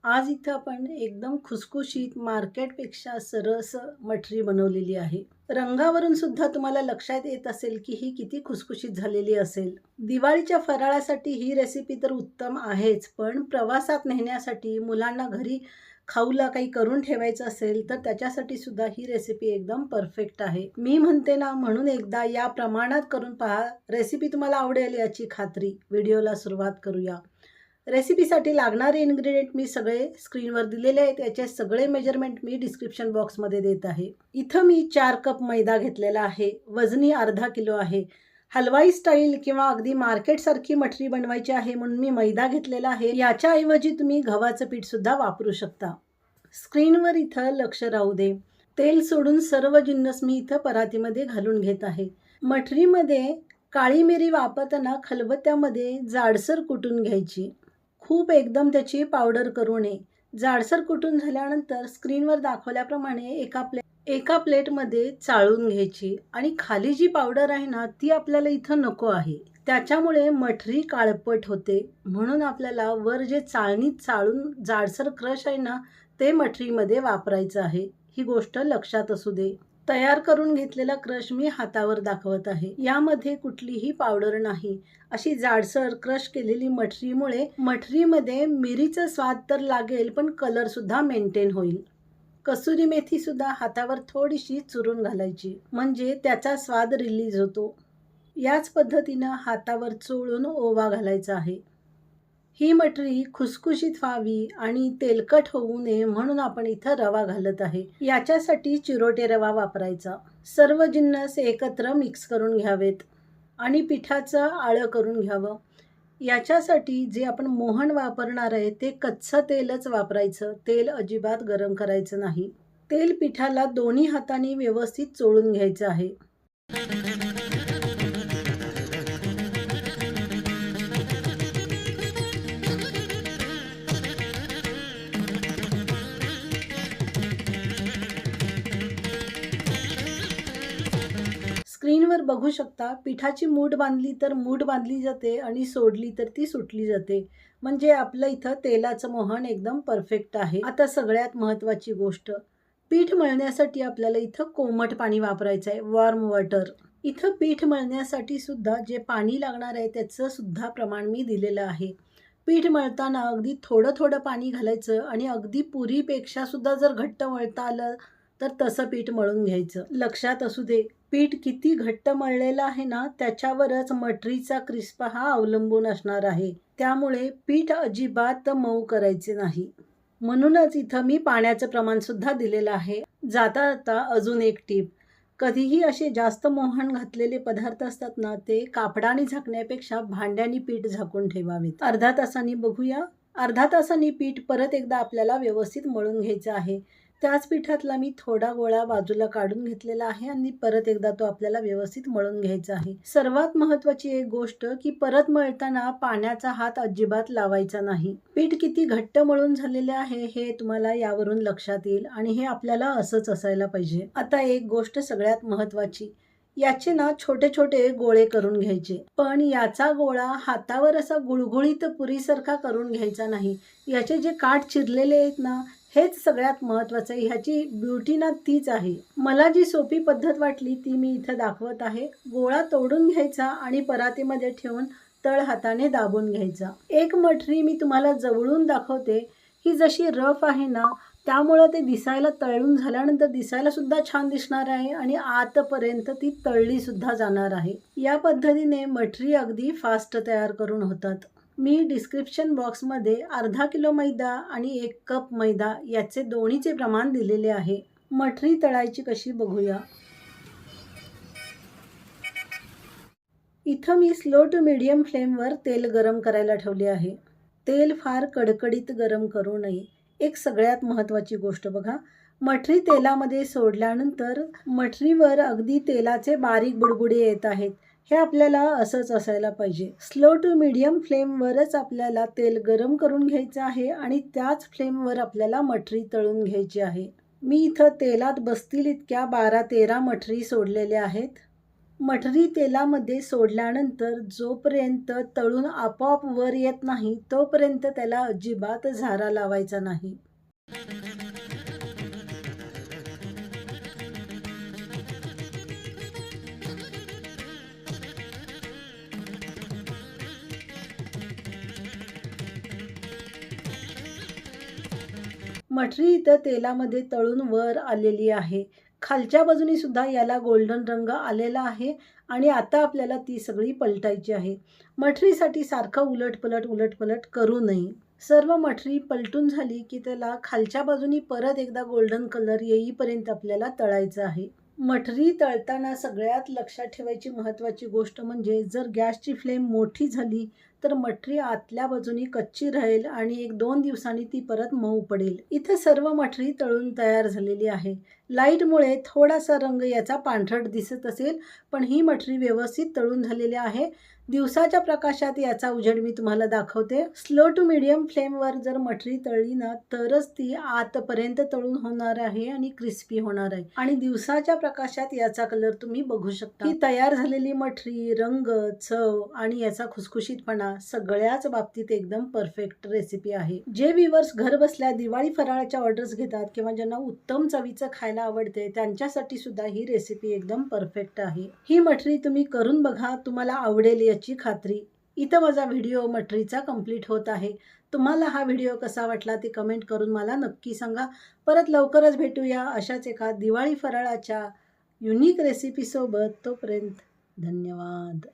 आज इथं आपण एकदम खुसखुशीत मार्केटपेक्षा सरस मठरी बनवलेली आहे. रंगावरून सुद्धा तुम्हाला लक्षात येत असेल की ही किती खुसखुशीत झालेली असेल. दिवाळीच्या फराळासाठी ही रेसिपी तर उत्तम आहेच, पण प्रवासात नेण्यासाठी मुलांना घरी खाऊला काही करून ठेवायचं असेल तर त्याच्यासाठी सुद्धा ही रेसिपी एकदम परफेक्ट आहे. मी म्हणते ना, म्हणून एकदा या प्रमाणात करून पहा. रेसिपी तुम्हाला आवडेल याची खात्री. व्हिडिओला सुरुवात करूया. रेसिपीसाठी लागणारे इन्ग्रेडियंट मी सगळे स्क्रीनवर दिलेले आहेत. याचे सगळे मेजरमेंट मी डिस्क्रिप्शन बॉक्समध्ये देत आहे. इथं मी 4 कप मैदा घेतलेला आहे. वजनी अर्धा किलो आहे. हलवाई स्टाईल किंवा अगदी मार्केटसारखी मठरी बनवायची आहे म्हणून मी मैदा घेतलेला आहे. याच्याऐवजी तुम्ही गव्हाचं पीठसुद्धा वापरू शकता. स्क्रीनवर इथं लक्ष राहू दे. तेल सोडून सर्व जिन्नस मी इथं परातीमध्ये घालून घेत आहे. मठरीमध्ये काळी मिरी वापरताना खलबत्त्यामध्ये जाडसर कुटून घ्यायची. खूप एकदम त्याची पावडर करू नये. जाडसर कुटून झाल्यानंतर स्क्रीनवर दाखवल्याप्रमाणे एका प्लेटमध्ये चाळून घ्यायची आणि खाली जी पावडर आहे ना, ती आपल्याला इथं नको आहे. त्याच्यामुळे मठरी काळपट होते. म्हणून आपल्याला वर जे चाळणीत चाळून जाडसर क्रश आहे ना, ते मठरीमध्ये वापरायचं आहे. ही गोष्ट लक्षात असू दे. तयार करून घेतलेला क्रश मी हातावर दाखवत आहे. यामध्ये कुठलीही पावडर नाही. अशी जाडसर क्रश केलेली मठरीमुळे मठरीमध्ये मिरीचा स्वाद तर लागेल, पण कलर सुद्धा मेंटेन होईल. कसुरी मेथी सुद्धा हातावर थोडीशी चुरून घालायची, म्हणजे त्याचा स्वाद रिलीज होतो. याच पद्धतीनं हातावर चोळून ओवा घालायचा आहे. ही मठरी खुसखुशीत व्हावी आणि तेलकट होऊ नये म्हणून आपण इथं रवा घालत आहे. याच्यासाठी चिरोटे रवा वापरायचा. सर्व जिन्नस एकत्र मिक्स करून घ्यावेत आणि पिठाचं आळं करून घ्यावं. याच्यासाठी जे आपण मोहन वापरणार आहे ते कच्चं तेलच वापरायचं. तेल अजिबात गरम करायचं नाही. तेल पिठाला दोन्ही हातांनी व्यवस्थित चोळून घ्यायचं आहे. स्क्रीनवर बघू शकता, पिठाची मूठ बांधली तर मूठ बांधली जाते आणि सोडली तर ती सुटली जाते. म्हणजे आपलं इथं तेलाचं मोहन एकदम परफेक्ट आहे. आता सगळ्यात महत्त्वाची गोष्ट, पीठ मळण्यासाठी आपल्याला इथं कोमट पाणी वापरायचं आहे, वॉर्म वॉटर. इथं पीठ मळण्यासाठी सुद्धा जे पाणी लागणार आहे त्याचं सुद्धा प्रमाण मी दिलेलं आहे. पीठ मळताना अगदी थोडं थोडं पाणी घालायचं आणि अगदी पुरीपेक्षा सुद्धा जर घट्ट मळता आलं तर तसं पीठ मळून घ्यायचं. लक्षात असू दे, पीठ किती घट्ट मळलेलं आहे ना, त्याच्यावरच मठरीचा क्रिस्प हा अवलंबून असणार आहे. त्यामुळे पीठ अजिबात मऊ करायचे नाही. म्हणूनच इथं मी पाण्याचं प्रमाण सुद्धा दिलेलं आहे. जाता जाता अजून एक टीप, कधीही असे जास्त मोहन घातलेले पदार्थ असतात ना, ते कापडाने झाकण्यापेक्षा भांड्याने पीठ झाकून ठेवावेत. अर्धा तासांनी बघूया. अर्धा तासांनी पीठ परत एकदा आपल्याला व्यवस्थित मळून घ्यायचं आहे. त्याच पिठातला मी थोडा गोळा बाजूला काढून घेतलेला आहे आणि परत एकदा तो आपल्याला व्यवस्थित मळून घ्यायचा आहे. सर्वात महत्त्वाची एक गोष्ट की परत मळताना पाण्याचा हात अजिबात लावायचा नाही. पीठ किती घट्ट मळून झालेले आहे हे तुम्हाला यावरून लक्षात येईल आणि हे आपल्याला असंच असायला पाहिजे. आता एक गोष्ट सगळ्यात महत्त्वाची, याचे ना छोटे छोटे गोळे करून घ्यायचे, पण याचा गोळा हातावर असा गुळगुळीत पुरीसारखा करून घ्यायचा नाही. याचे जे काठ चिरलेले आहेत ना, हेच सगळ्यात महत्त्वाचं आहे. ह्याची ब्युटी ना तीच आहे. मला जी सोपी पद्धत वाटली ती मी इथं दाखवत आहे. गोळा तोडून घ्यायचा आणि परातीमध्ये ठेवून तळ हाताने दाबून घ्यायचा. एक मठरी मी तुम्हाला जवळून दाखवते. ही जशी रफ आहे ना, त्यामुळं ते दिसायला, तळून झाल्यानंतर दिसायला सुद्धा छान दिसणार आहे आणि आतपर्यंत ती तळली सुद्धा जाणार आहे. या पद्धतीने मठरी अगदी फास्ट तयार करून होतात. मी डिस्क्रिप्शन बॉक्समध्ये अर्धा किलो मैदा आणि 1 कप मैदा याचे दोन्हीचे प्रमाण दिलेले आहे. मठरी तळायची कशी बघूया. इथं मी स्लो टू मीडियम फ्लेमवर तेल गरम करायला ठेवले आहे. तेल फार कडकडीत गरम करू नये. एक सगळ्यात महत्त्वाची गोष्ट बघा, मठरी तेलामध्ये सोडल्यानंतर मठरीवर अगदी तेलाचे बारीक बुडबुडे येत आहेत. हे आपल्याला असंच असायला पाहिजे. स्लो टू मीडियम फ्लेमवरच आपल्याला तेल गरम करून घ्यायचं आहे आणि त्याच फ्लेमवर आपल्याला मठरी तळून घ्यायची आहे. मी इथं तेलात बसतील इतक्या 12-13 मठरी सोडलेल्या आहेत. मठरी तेलामध्ये सोडल्यानंतर जोपर्यंत तळून आपोआप वर येत नाही तोपर्यंत त्याला अजिबात झारा लावायचा नाही. मठरी इथं तेलामध्ये तळून वर आलेली आहे. खालच्या बाजूनी सुद्धा याला गोल्डन रंग आलेला आहे आणि आता आपल्याला ती सगळी पलटायची आहे. मठरीसाठी सारखं उलटपलट करू नये. सर्व मठरी पलटून झाली की त्याला खालच्या बाजूनी परत एकदा गोल्डन कलर येईपर्यंत आपल्याला तळायचं आहे. मठरी तळताना सगळ्यात लक्षात ठेवायची महत्त्वाची गोष्ट म्हणजे जर गॅसची फ्लेम मोठी झाली तर मठरी आतल्या बाजूनी कच्ची राहील आणि 1-2 दिवसांनी ती परत मऊ पडेल. इथे सर्व मठरी तळून तयार झालेली आहे. लाईटमुळे थोडासा रंग याचा पांढरट दिसत असेल, पण ही मठरी व्यवस्थित तळून झालेली आहे. दिवसाच्या प्रकाशात याचा उजेड मी तुम्हाला दाखवते. स्लो टू मीडियम फ्लेमवर जर मठरी तळली ना तरच ती आतपर्यंत तळून होणार आहे आणि क्रिस्पी होणार आहे. आणि दिवसाच्या प्रकाशात याचा कलर तुम्ही बघू शकता. ही तयार झालेली मठरी, रंग, चव आणि याचा खुसखुशीतपणा सगळ्याच बाबतीत एकदम परफेक्ट रेसिपी आहे. जे व्ह्यूअर्स घर बसल्या दिवाळी फराळाच्या ऑर्डर्स घेतात किंवा ज्यांना उत्तम चवीचं खायला आवडते त्यांच्यासाठी सुद्धा ही रेसिपी एकदम परफेक्ट आहे. ही मठरी तुम्ही करून बघा, तुम्हाला आवडेल याची खात्री. इथं माझा व्हिडिओ मठरीचा कंप्लीट होत आहे. तुम्हाला हा व्हिडिओ कसा वाटला ते कमेंट करून मला नक्की सांगा. परत लवकरच भेटूया अशाच एका दिवाळी फराळाच्या युनिक रेसिपीसोबत. तोपर्यंत धन्यवाद.